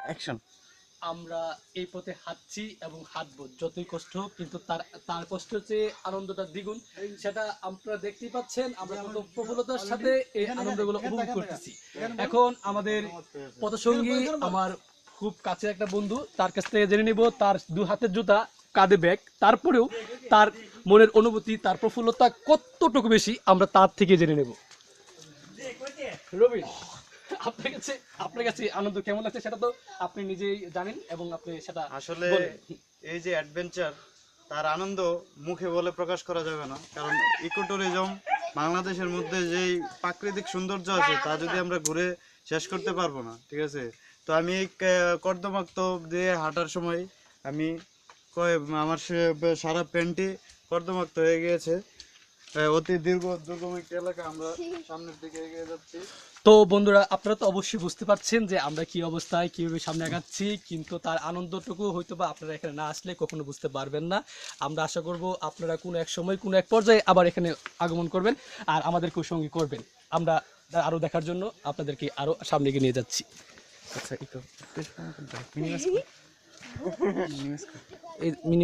Action. আমরা এই পথে হাঁটছি এবং হাঁটবো, যতই কষ্ট হোক, কিন্তু তার কষ্ট হচ্ছে আনন্দটা দ্বিগুণ। সেটা আপনারা দেখতেই পাচ্ছেন, আমরা কত প্রফুল্লতার সাথে এই আনন্দগুলো উপভোগ করতেছি। এখন আমাদের পথসঙ্গী, আমার খুব কাছের একটা বন্ধু, তার কাছ থেকে জেনে নিব তার দু হাতের জুতা, কাঁধে ব্যাগ, তারপরেও তার মনের অনুভূতি, তার প্রফুল্লতা কতটুকু বেশি, আমরা তার থেকে জেনে নেব। রবি, আপনার কাছে আনন্দ কেমন লাগছে সেটা তো আপনি নিজেই জানেন এবং আপনি সেটা আসলে বলেন। এই যে অ্যাডভেঞ্চার, তার আনন্দ মুখে বলে প্রকাশ করা যাবে না, কারণ ইকো ট্যুরিজম বাংলাদেশের মধ্যে যেই প্রাকৃতিক সৌন্দর্য আছে তা যদি আমরা ঘুরে শেষ করতে পারবো না, ঠিক আছে। তো আমি এই কর্দমাক্ত দিয়ে হাঁটার সময় আমি আমার সারা প্যান্টই কর্দমাক্ত হয়ে গিয়েছে। অতি দুর্গম একটি এলাকা, আমরা সামনের দিকে এগিয়ে যাচ্ছি। তো বন্ধুরা, আপনারা তো অবশ্যই বুঝতে পারছেন যে আমরা কি অবস্থায় কিভাবে সামনে আগাচ্ছি, কিন্তু তার আনন্দটুকু হয়তো বা আপনারা এখানে না আসলে কখনো বুঝতে পারবেন না। আমরা আশা করব আপনারা কোনো এক সময় কোনো এক পর্যায়ে আবার এখানে আগমন করবেন আর আমাদেরকেও সঙ্গী করবেন। আমরা আরো দেখার জন্য আপনাদেরকে আরো সামনে এগিয়ে নিয়ে যাচ্ছি। আচ্ছা, ইকো মিনিমাইজ এই মিনি